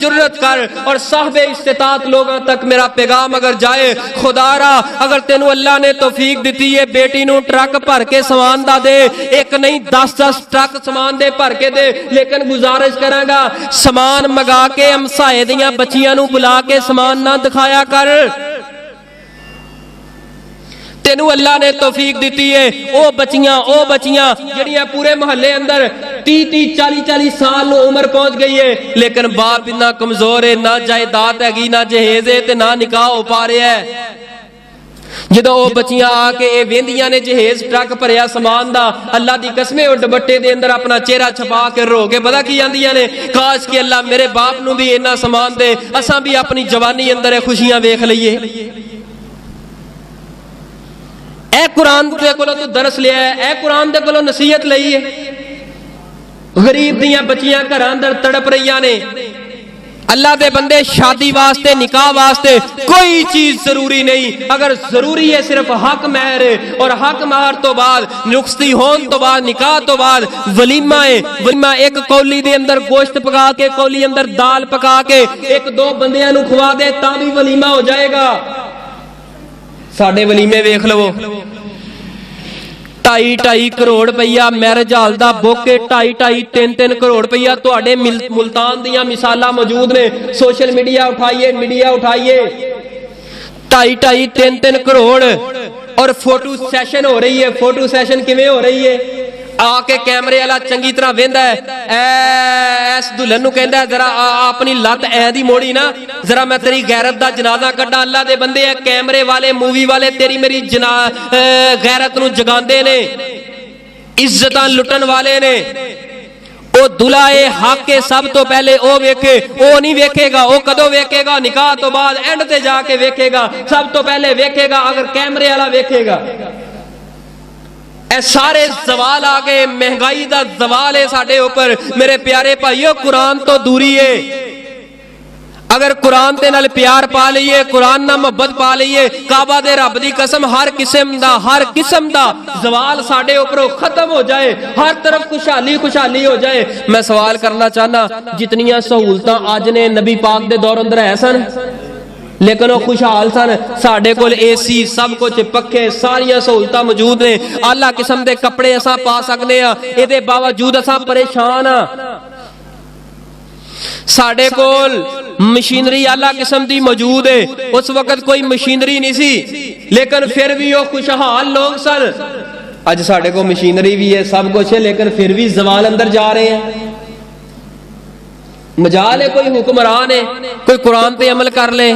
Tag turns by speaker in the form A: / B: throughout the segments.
A: جرت کر اور صاحب استطاعت لوگوں تک میرا پیغام اگر جائے، خدا را اگر تینو اللہ نے توفیق دیتی ہے بیٹی نو ٹرک بھر کے سامان دا دے، ایک نہیں 10 ٹرک سامان دے بھر کے دے، لیکن گزارش کراں گا سامان مگا کے ہمسائے دیاں بچیاں نو بلا کے سامان نہ دکھایا کر۔ تینو اللہ نے توفیق دیتی ہے او بچیاں جڑیاں پورے محلے اندر 30-40 سال نو عمر پہنچ گئی ہے، لیکن باپ اتنا کمزور ہے، نہ جائیداد ہے گی نہ جہیز ہے تے نہ نکاح ہو پا رہا ہے۔ جدو او بچیاں آ کے اے ویندیاں نے جہیز ٹرک بھریا سامان دا، اللہ دی قسمیں او دوپٹے دے اندر اپنا چہرہ چھپا کے رو کے پتہ کی آندیاں نے، کاش کہ اللہ میرے باپ نو بھی اتنا سامان دے، اساں بھی اپنی جوانی اندر خوشیاں ویکھ لئیے۔ اے قرآن دے کولوں تو درس لیا ہے، اے قرآن دے کولوں نصیحت لئی ہے۔ غریب دیاں بچیاں گھر اندر تڑپ رہیاں نے، اللہ دے بندے شادی واسطے نکاح واسطے کوئی چیز ضروری نہیں، اگر ضروری ہے صرف حق مہر ہے، اور حق مہر تو بعد رخصتی ہون تو بعد نکاح تو بعد ولیمہ ہے، ولیمہ ایک کولی دے اندر گوشت پکا کے کولی اندر دال پکا کے 1-2 بندیاں نو کھوا دے تاں بھی ولیمہ ہو جائے گا۔ ساڑھے ولیمے ویکھ لو 2.5 کروڑ روپیہ میرج ہال دا بوکے 2.5-3 کروڑ روپیہ تواڈے ملتان دیاں مثالاں موجود نے، سوشل میڈیا اٹھائیے 2.5-3 کروڑ، اور فوٹو سیشن ہو رہی ہے۔ فوٹو سیشن کیویں ہو رہی ہے؟ آ کے کیمرے والا چنگی طرح ویندا ہے، ایس دلہن نو کہندا ہے ذرا اپنی لت اے دی موڑی نا، ذرا میں تیری غیرت دا جنازہ کڈا۔ اللہ دے بندے ہے کیمرے والے مووی والے تیری میری غیرت نو جگاندے نے، عزتاں لٹن والے نے۔ او دلائے حق کے سب تو پہلے او ویکھے، او نہیں ویکھے گا، او کدو ویکھے گا؟ نکاح تو بعد اینڈ تے جا کے ویکھے گا، سب تو پہلے ویکھے گا اگر کیمرے والا ویکھے گا۔ اے سارے زوال آگے، مہنگائی دا زوال ہے ساڑھے اوپر۔ میرے پیارے بھائیو قرآن تو دوری ہے، اگر قرآن تے نال پیار پا لئیے، قرآن نہ محبت پا لئیے، کعبہ دے رب دی قسم ہر قسم دا زوال ساڑھے اوپر ختم ہو جائے، ہر طرف خوشحالی ہو جائے۔ میں سوال کرنا چاہنا، جتنیاں سہولتاں آج نے نبی پاک دے دور اندر ہے سن، لیکن وہ خوشحال سن۔ ساڑھے کول اے سی، سب کچھ پکھے، ساریاں سہولتاں موجود نے، اعلیٰ قسم دے کپڑے اساں پا سکنے ہاں، اے دے باوجود اساں پریشان ہاں۔ ساڑھے کول مشینری اعلیٰ قسم دی موجود ہے، اس وقت کوئی مشینری نہیں سی، لیکن پھر بھی وہ خوشحال لوگ سن۔ اج ساڑھے کو مشینری بھی ہے، سب کچھ ہے، لیکن پھر بھی زوال اندر جا رہے ہیں۔ مجال ہے کوئی حکمران ہے کوئی قرآن پہ عمل کر لے،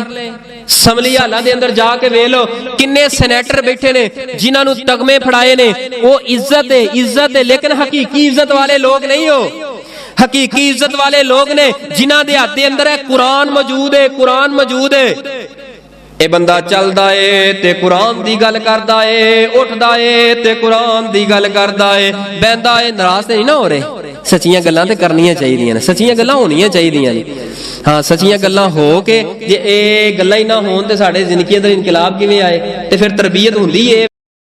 A: اسمبلی حالہ دے اندر جا کے ویلو کنے سینیٹر بیٹھے نے جنہاں نو تگمے پھڑائے نے، وہ عزت ہے، لیکن حقیقی عزت والے لوگ نہیں ہو۔ حقیقی عزت والے لوگ نے جنہاں دے ہاتھ دے اندر ہے قرآن موجود ہے۔ اے بندہ چلدا ہے تے قرآن دی گل کردا ہے، اٹھدا ہے تے قرآن دی گل کردا ہے، بہندا ہے۔ ناراض تے نہیں نہ ہو رہے، سچیاں گلاں تے کرنیاں چاہیے، سچیاں گلاں ہونیاں چاہیے۔ ہاں سچیاں گلاں ہو کے جے اے گلاں ہی نہ ہون تے ساڈے زندگی اندر انقلاب کیویں آئے؟ تے پھر تربیت ہوندی ہے۔